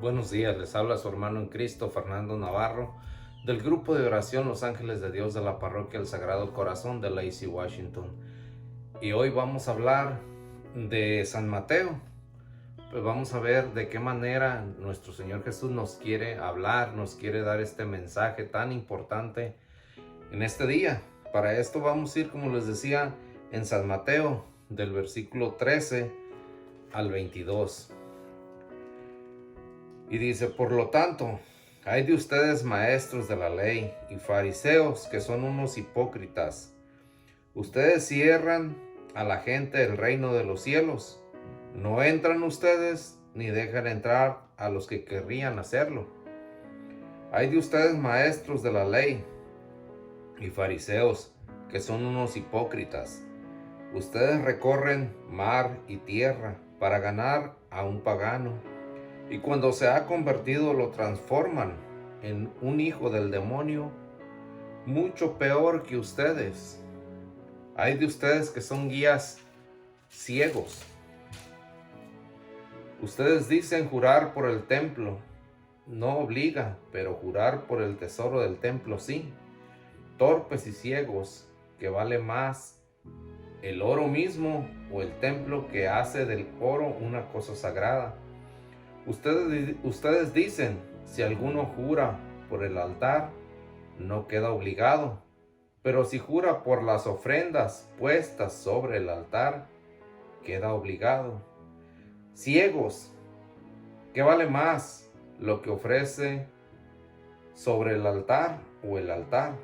Buenos días, les habla su hermano en Cristo, Fernando Navarro, del grupo de oración Los Ángeles de Dios de la Parroquia El Sagrado Corazón de Lacey, Washington. Y hoy vamos a hablar de San Mateo. Pues vamos a ver de qué manera nuestro Señor Jesús nos quiere hablar, nos quiere dar este mensaje tan importante en este día. Para esto vamos a ir, como les decía, en San Mateo, del versículo 13 al 22. Y dice: por lo tanto, hay de ustedes, maestros de la ley y fariseos, que son unos hipócritas. Ustedes cierran a la gente el reino de los cielos. No entran ustedes, ni dejan entrar a los que querrían hacerlo. Hay de ustedes, maestros de la ley y fariseos, que son unos hipócritas. Ustedes recorren mar y tierra para ganar a un pagano, y cuando se ha convertido lo transforman en un hijo del demonio, mucho peor que ustedes. Hay de ustedes que son guías ciegos. Ustedes dicen jurar por el templo. No obliga, pero jurar por el tesoro del templo sí. Torpes y ciegos, que vale más el oro mismo o el templo, que hace del oro una cosa sagrada. Ustedes dicen: si alguno jura por el altar, no queda obligado, pero si jura por las ofrendas puestas sobre el altar, queda obligado. Ciegos, ¿qué vale más lo que ofrece sobre el altar o el altar,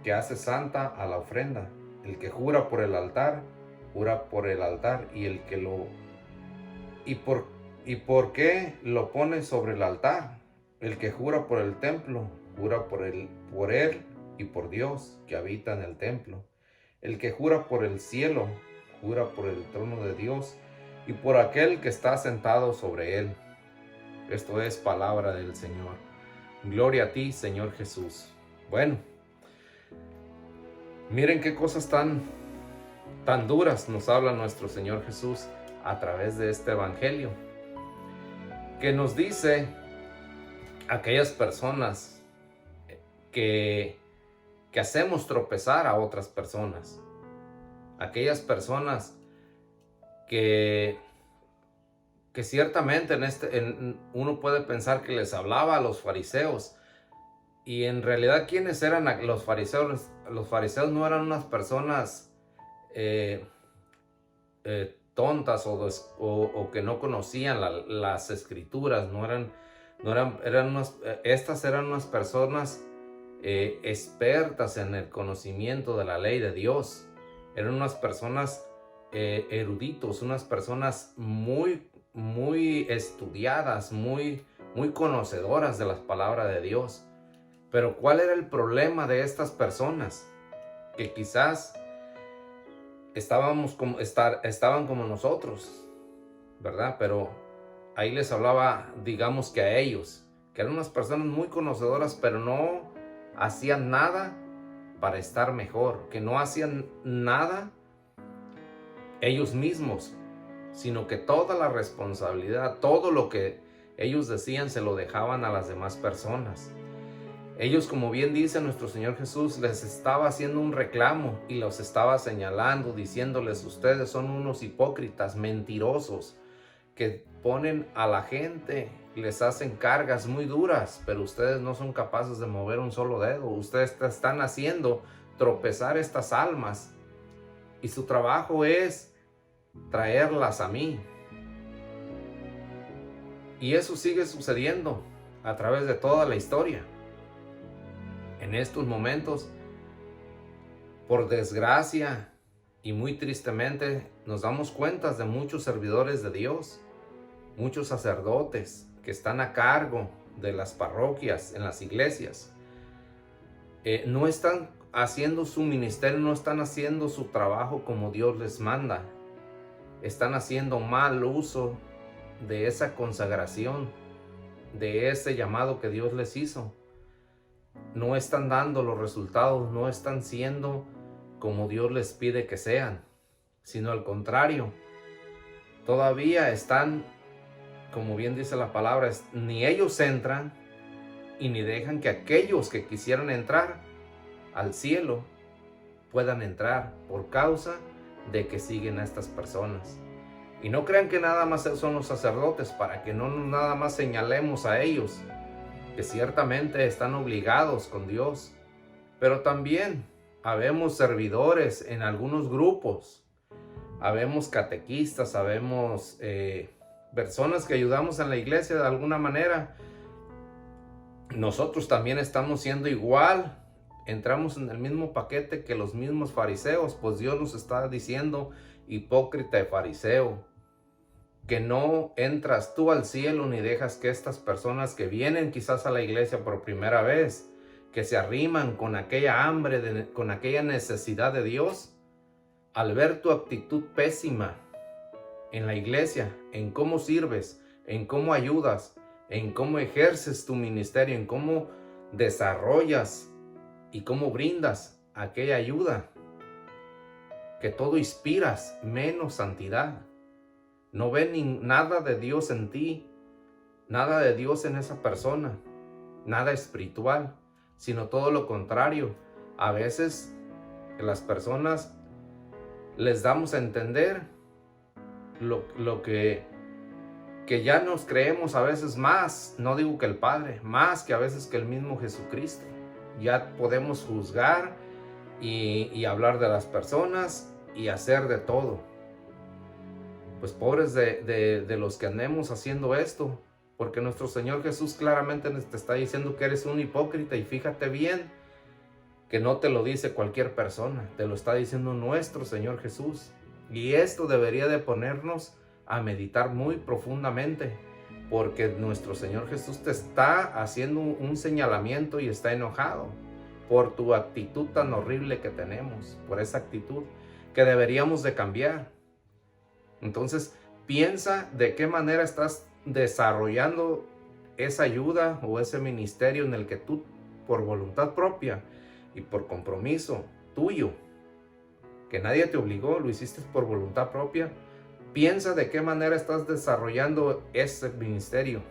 que hace santa a la ofrenda? El que jura por el altar, jura por el altar, y el que lo... ¿Y por qué lo pone sobre el altar? El que jura por el templo, jura por él y por Dios que habita en el templo. El que jura por el cielo, jura por el trono de Dios y por aquel que está sentado sobre él. Esto es palabra del Señor. Gloria a ti, Señor Jesús. Bueno, miren qué cosas tan duras nos habla nuestro Señor Jesús a través de este evangelio, que nos dice aquellas personas que hacemos tropezar a otras personas, aquellas personas que ciertamente uno puede pensar que les hablaba a los fariseos, y en realidad, ¿quiénes eran los fariseos? Los fariseos no eran unas personas tontas o que no conocían las escrituras. Estas eran unas personas expertas en el conocimiento de la ley de Dios. Eran unas personas eruditos, unas personas muy estudiadas, muy conocedoras de las palabras de Dios. Pero ¿cuál era el problema de estas personas? Que quizás estaban como nosotros, ¿verdad? Pero ahí les hablaba, digamos que a ellos, que eran unas personas muy conocedoras, pero no hacían nada para estar mejor, que no hacían nada ellos mismos, sino que toda la responsabilidad, todo lo que ellos decían, se lo dejaban a las demás personas. Ellos, como bien dice nuestro Señor Jesús, les estaba haciendo un reclamo y los estaba señalando, diciéndoles: ustedes son unos hipócritas, mentirosos, que ponen a la gente, les hacen cargas muy duras, pero ustedes no son capaces de mover un solo dedo. Ustedes están haciendo tropezar estas almas, y su trabajo es traerlas a mí. Y eso sigue sucediendo a través de toda la historia. En estos momentos, por desgracia y muy tristemente, nos damos cuenta de muchos servidores de Dios, muchos sacerdotes que están a cargo de las parroquias, en las iglesias. No están haciendo su ministerio, no están haciendo su trabajo como Dios les manda. Están haciendo mal uso de esa consagración, de ese llamado que Dios les hizo. No están dando los resultados, no están siendo como Dios les pide que sean, sino al contrario, todavía están como bien dice la palabra, ni ellos entran y ni dejan que aquellos que quisieran entrar al cielo puedan entrar por causa de que siguen a estas personas. Y no crean que nada más son los sacerdotes, para que no nada más señalemos a ellos, que ciertamente están obligados con Dios, pero también habemos servidores en algunos grupos, habemos catequistas, habemos personas que ayudamos en la iglesia de alguna manera. Nosotros también estamos siendo igual, entramos en el mismo paquete que los mismos fariseos, pues Dios nos está diciendo, hipócrita y fariseo, que no entras tú al cielo ni dejas que estas personas que vienen quizás a la iglesia por primera vez, que se arriman con aquella hambre, con aquella necesidad de Dios, al ver tu actitud pésima en la iglesia, en cómo sirves, en cómo ayudas, en cómo ejerces tu ministerio, en cómo desarrollas y cómo brindas aquella ayuda, que todo inspiras menos santidad. No ven nada de Dios en ti, nada de Dios en esa persona, nada espiritual, sino todo lo contrario. A veces las personas les damos a entender lo que ya nos creemos a veces más, no digo que el Padre, más que a veces que el mismo Jesucristo. Ya podemos juzgar y hablar de las personas y hacer de todo. Pues pobres de los que andemos haciendo esto, porque nuestro Señor Jesús claramente te está diciendo que eres un hipócrita, y fíjate bien que no te lo dice cualquier persona, te lo está diciendo nuestro Señor Jesús. Y esto debería de ponernos a meditar muy profundamente, porque nuestro Señor Jesús te está haciendo un señalamiento y está enojado por tu actitud tan horrible que tenemos, por esa actitud que deberíamos de cambiar. Entonces, piensa de qué manera estás desarrollando esa ayuda o ese ministerio en el que tú, por voluntad propia y por compromiso tuyo, que nadie te obligó, lo hiciste por voluntad propia. Piensa de qué manera estás desarrollando ese ministerio,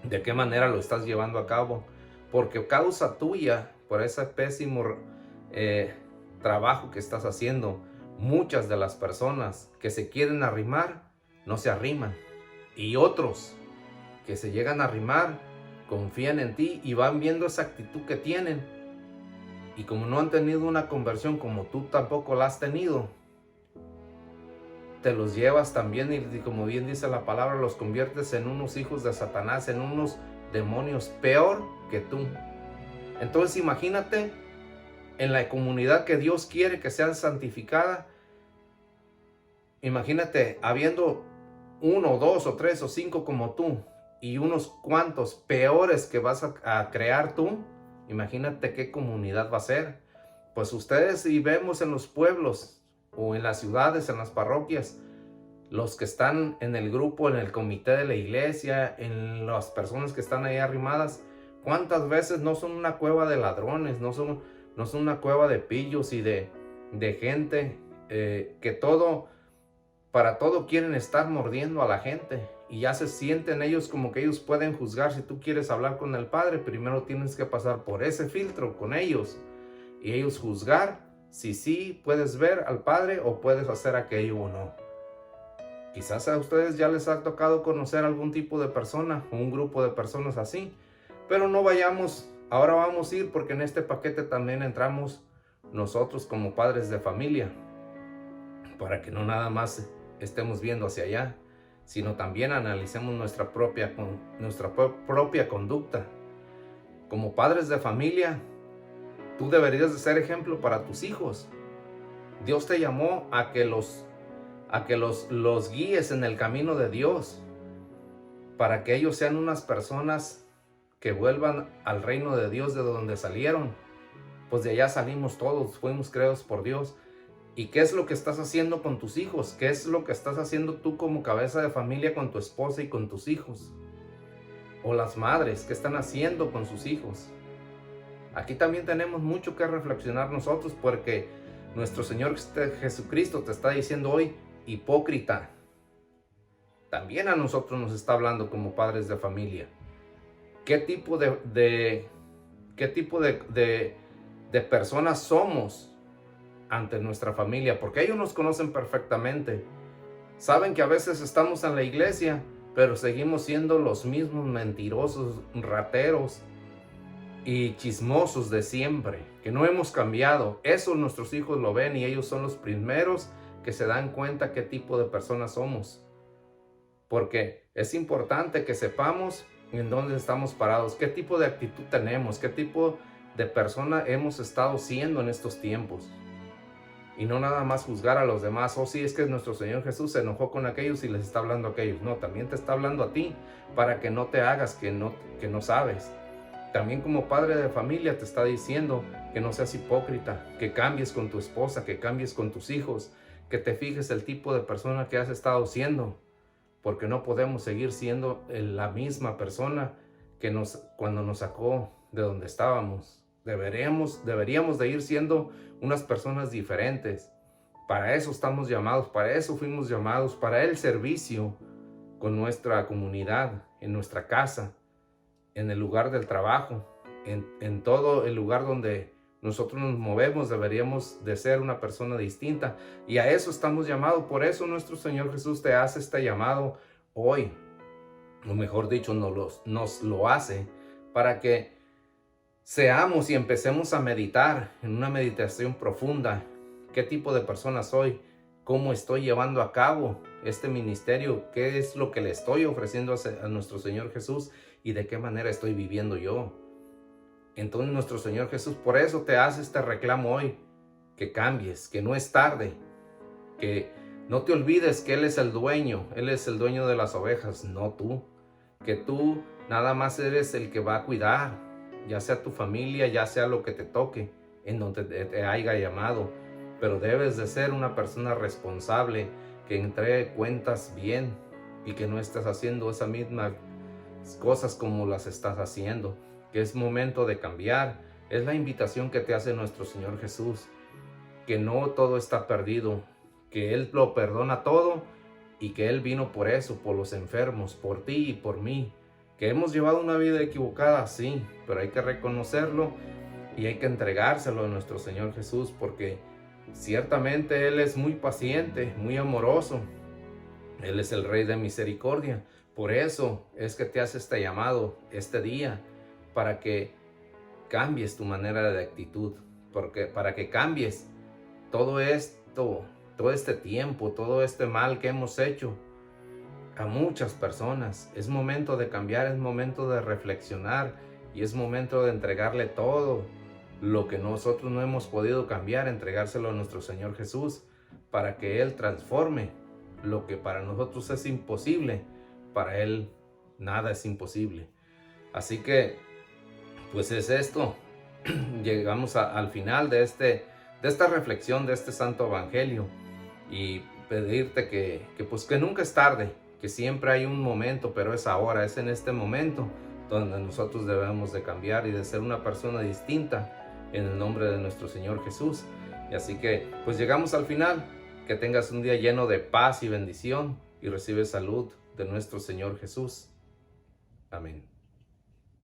de qué manera lo estás llevando a cabo, porque causa tuya, por ese pésimo trabajo que estás haciendo, muchas de las personas que se quieren arrimar no se arriman, y otros que se llegan a arrimar confían en ti y van viendo esa actitud que tienen, y como no han tenido una conversión como tú tampoco la has tenido, te los llevas también y como bien dice la palabra, los conviertes en unos hijos de Satanás, en unos demonios peor que tú. Entonces imagínate en la comunidad que Dios quiere que sea santificada. Imagínate habiendo 1, 2 o 3 o 5 como tú y unos cuantos peores que vas a crear tú. Imagínate qué comunidad va a ser. Pues ustedes, si vemos en los pueblos o en las ciudades, en las parroquias, los que están en el grupo, en el comité de la iglesia, en las personas que están ahí arrimadas, ¿cuántas veces no son una cueva de ladrones, no son una cueva de pillos y de gente que para todo quieren estar mordiendo a la gente? Y ya se sienten ellos como que ellos pueden juzgar. Si tú quieres hablar con el Padre, primero tienes que pasar por ese filtro con ellos y ellos juzgar si sí puedes ver al Padre o puedes hacer aquello o no. Quizás a ustedes ya les ha tocado conocer algún tipo de persona o un grupo de personas así, pero no vayamos, ahora vamos a ir, porque en este paquete también entramos nosotros como padres de familia, para que no nada más estemos viendo hacia allá, sino también analicemos nuestra propia conducta. Como padres de familia, tú deberías de ser ejemplo para tus hijos. Dios te llamó a que los guíes en el camino de Dios, para que ellos sean unas personas que vuelvan al reino de Dios de donde salieron. Pues de allá salimos todos, fuimos creados por Dios. ¿Y qué es lo que estás haciendo con tus hijos? ¿Qué es lo que estás haciendo tú como cabeza de familia con tu esposa y con tus hijos? O las madres, ¿qué están haciendo con sus hijos? Aquí también tenemos mucho que reflexionar nosotros, porque nuestro Señor Jesucristo te está diciendo hoy, hipócrita. también a nosotros nos está hablando como padres de familia. ¿Qué tipo qué tipo de personas somos ante nuestra familia? Porque ellos nos conocen perfectamente. Saben que a veces estamos en la iglesia, pero seguimos siendo los mismos mentirosos, rateros y chismosos de siempre, que no hemos cambiado. Eso nuestros hijos lo ven y ellos son los primeros que se dan cuenta qué tipo de personas somos. Porque es importante que sepamos en dónde estamos parados, qué tipo de actitud tenemos, qué tipo de persona hemos estado siendo en estos tiempos. Y no nada más juzgar a los demás. Oh, sí, es que nuestro Señor Jesús se enojó con aquellos y les está hablando a aquellos. No, también te está hablando a ti para que no te hagas que no sabes. También como padre de familia te está diciendo que no seas hipócrita, que cambies con tu esposa, que cambies con tus hijos, que te fijes el tipo de persona que has estado siendo. Porque no podemos seguir siendo la misma persona que cuando nos sacó de donde estábamos. Deberíamos de ir siendo unas personas diferentes. Para eso estamos llamados, para eso fuimos llamados, para el servicio con nuestra comunidad, en nuestra casa, en el lugar del trabajo, en todo el lugar donde nosotros nos movemos. Deberíamos de ser una persona distinta y a eso estamos llamados. Por eso nuestro Señor Jesús te hace este llamado hoy, o mejor dicho, nos lo hace para que seamos y empecemos a meditar en una meditación profunda. ¿Qué tipo de persona soy? ¿Cómo estoy llevando a cabo este ministerio? ¿Qué es lo que le estoy ofreciendo a nuestro Señor Jesús? ¿Y de qué manera estoy viviendo yo? Entonces nuestro Señor Jesús por eso te hace este reclamo hoy, que cambies, que no es tarde, que no te olvides que Él es el dueño de las ovejas, no tú, que tú nada más eres el que va a cuidar, ya sea tu familia, ya sea lo que te toque, en donde te haya llamado, pero debes de ser una persona responsable, que entregue cuentas bien y que no estés haciendo esas mismas cosas como las estás haciendo, que es momento de cambiar. Es la invitación que te hace nuestro Señor Jesús, que no todo está perdido, que Él lo perdona todo y que Él vino por eso, por los enfermos, por ti y por mí, que hemos llevado una vida equivocada, sí, pero hay que reconocerlo y hay que entregárselo a nuestro Señor Jesús, porque ciertamente Él es muy paciente, muy amoroso. Él es el Rey de misericordia. Por eso es que te hace este llamado este día, para que cambies tu manera de actitud, para que cambies todo esto, todo este tiempo, todo este mal que hemos hecho a muchas personas. Es momento de cambiar, es momento de reflexionar y es momento de entregarle todo lo que nosotros no hemos podido cambiar, entregárselo a nuestro Señor Jesús, para que Él transforme lo que para nosotros es imposible. Para Él nada es imposible. Así que pues es esto. Llegamos al final de esta reflexión, de este santo evangelio, y pedirte que nunca es tarde, que siempre hay un momento, pero es ahora, es en este momento donde nosotros debemos de cambiar y de ser una persona distinta en el nombre de nuestro Señor Jesús. Y así que pues llegamos al final. Que tengas un día lleno de paz y bendición y recibe salud de nuestro Señor Jesús. Amén.